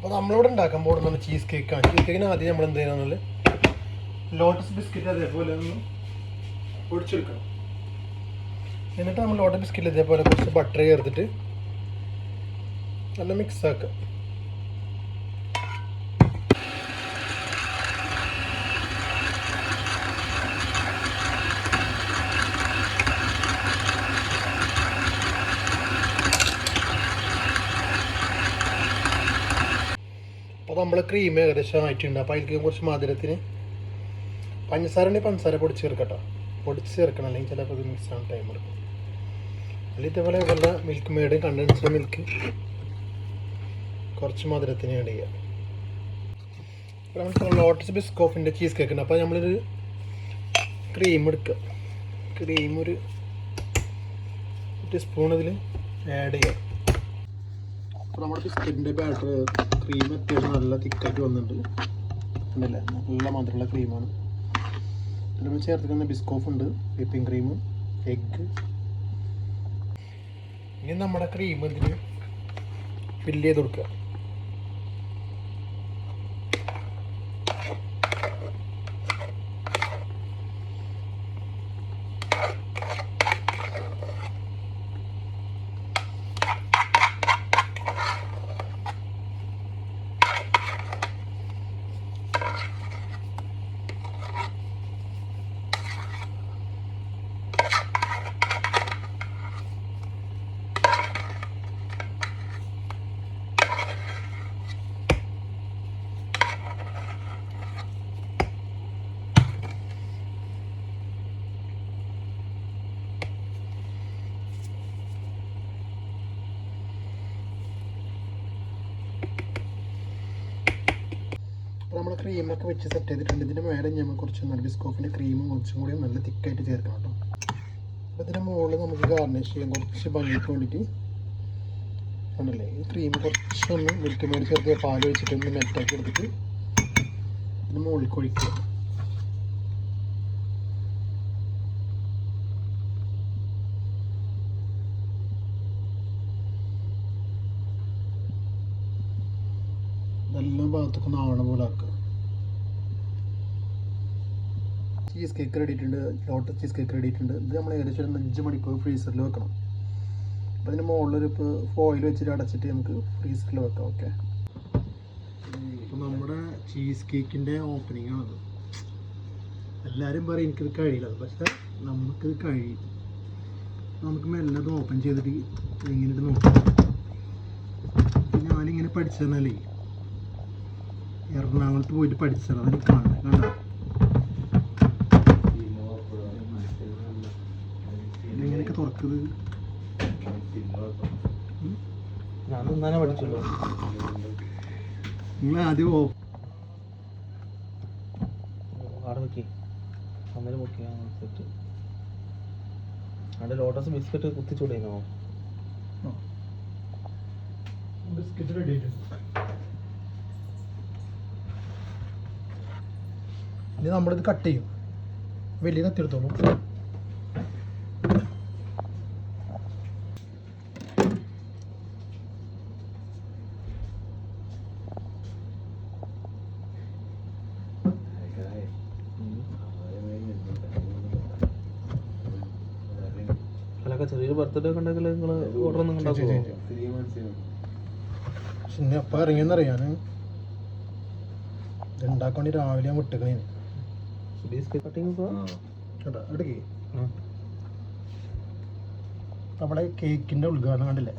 അപ്പോൾ നമ്മളിവിടെ ഉണ്ടാക്കാൻ പോകുന്നത് ചീസ് കേക്കാണ്. ചീസ് കേക്കിന് ആദ്യം നമ്മൾ എന്ത് ചെയ്യണമെന്നാൽ ലോട്ടസ് ബിസ്ക്കറ്റ് അതേപോലെ ഒന്ന് പൊടിച്ചെടുക്കണം. എന്നിട്ട് നമ്മൾ ലോട്ടസ് ബിസ്ക്കറ്റ് ഇതേപോലെ കുറച്ച് ബട്ടർ ചേർത്തിട്ട് നല്ല മിക്സ് ആക്കുക. അപ്പോൾ നമ്മൾ ക്രീം ഏകദേശം ആയിട്ടുണ്ട്. അപ്പോൾ അതിലേക്ക് കുറച്ച് മധുരത്തിന് പഞ്ചസാര പൊടിച്ച് ചേർക്കട്ടോ. പൊടിച്ച് ചേർക്കണം, അല്ലെങ്കിൽ ചിലപ്പോൾ ഇത് മിക്സ് ആവാൻ ടൈം എടുക്കും. അല്ലെങ്കിൽ ഇതേപോലെ വല്ല മിൽക്ക് മെയ്ഡ് കണ്ടൻസ്ഡ് മിൽക്ക് കുറച്ച് മധുരത്തിന് ആഡ് ചെയ്യാം. അപ്പോൾ നമുക്ക് ലോട്ടസ് ബിസ്കോഫിൻ്റെ ചീസ് കേക്ക് ഉണ്ട്. അപ്പോൾ നമ്മളൊരു ക്രീം എടുക്കുക. ക്രീം ഒരു ടീസ്പൂൺ ഇതിൽ ആഡ് ചെയ്യാം. അപ്പോൾ നമ്മുടെ ബിസ്ക്കറ്റിൻ്റെ ബാറ്റർ ക്രീം അത്യാവശ്യം നല്ല തിക്കായിട്ട് വന്നിട്ടുണ്ട്. ഉണ്ടല്ലേ, നല്ല മധുരമുള്ള ക്രീമാണ്. ഇതിൽ നമ്മൾ ചേർത്തിരിക്കുന്ന ബിസ്കോഫ് ഉണ്ട്, വിപ്പിംഗ് ക്രീം, എഗ്ഗ്. ഇനി നമ്മുടെ ക്രീം ഇതിൽ ഫില്ല് ചെയ്ത് കൊടുക്കുക. അപ്പോൾ നമ്മൾ ക്രീമൊക്കെ വെച്ച് സെറ്റ് ചെയ്തിട്ടുണ്ട്. ഇതിൻ്റെ മേലെ നമ്മൾ കുറച്ച് നല്ല ബിസ്കോഫിൻ്റെ ക്രീമും കുറച്ചും കൂടി നല്ല തിക്കായിട്ട് ചേർക്കണം കേട്ടോ. അപ്പോൾ ഇതിൻ്റെ മുകളിൽ നമുക്ക് ഗാർണിഷ് ചെയ്യാൻ കുറച്ച് ഭംഗിക്ക് വേണ്ടിയിട്ട് ഉണ്ടല്ലേ, ഈ ക്രീം കുറച്ചൊന്ന് മിൽക്ക് മേഡ് ചേർത്ത് പാൽ വെച്ചിട്ടൊന്ന് മെൽറ്റാക്കി എടുത്തിട്ട് ഇതിന് മുകളിൽ ഒഴിക്കുക. എല്ലാ ഭാഗത്തൊക്കെ നാവണ പോലെ ആക്കുക. ചീസ് കേക്ക് റെഡി ആയിട്ടുണ്ട്. ലോട്ടസ് ചീസ് കേക്ക് റെഡി ആയിട്ടുണ്ട്. ഇത് നമ്മൾ ഏകദേശം ഒരു 5 മണിക്കൂർ ഫ്രീസറിൽ വെക്കണം. അപ്പോൾ അതിന് മുകളിലൊരു ഫോയിൽ വെച്ചിട്ട് അടച്ചിട്ട് നമുക്ക് ഫ്രീസറിൽ വെക്കാം. ഓക്കെ, അപ്പോൾ നമ്മുടെ ചീസ് കേക്കിൻ്റെ ഓപ്പണിംഗ് ആണത്. എല്ലാവരും പറയും എനിക്കിത് കഴിയില്ല, പക്ഷേ നമുക്കിത് കഴിയും. നമുക്ക് മെല്ലെ അത് ഓപ്പൺ ചെയ്തിട്ട് ഇങ്ങനെ നോക്കാം. ഞാനിങ്ങനെ പഠിച്ചതല്ലേ, എറണാകുളത്ത് പോയിട്ട് പഠിച്ചത്, അതിന് കാണാം. കണ്ടോ, ഇങ്ങനെയൊക്കെ തുറക്കുന്നത് ഞാൻ തന്നെ പഠിച്ചല്ലോ. നിങ്ങൾ ആദ്യം അവിടെ ലോട്ടസ് ബിസ്ക്കറ്റ് കുത്തിച്ചൂടേനോ? ബിസ്ക്കറ്റ് റെഡി ആയിട്ടുണ്ട്. ഇനി നമ്മളിത് കട്ട് ചെയ്യും. വലിയ കത്തിയെടുത്തോളൂ. അല്ലൊക്കെ ചെറിയൊരു ബർത്ത്ഡേ ഒക്കെ ഉണ്ടെങ്കിൽ നിങ്ങൾ ഓർഡർ ഒന്നും ഉണ്ടാക്കുമോ? പിന്നെ അപ്പം ഇറങ്ങിയെന്നറിയാൻ ഇത് ഉണ്ടാക്കാൻ വേണ്ടി രാവിലെ ഞാൻ വിട്ടുകളേ. എടുക്കേ, നമ്മുടെ കേക്കിൻ്റെ ഉദ്ഘാടനം കണ്ടില്ലേ?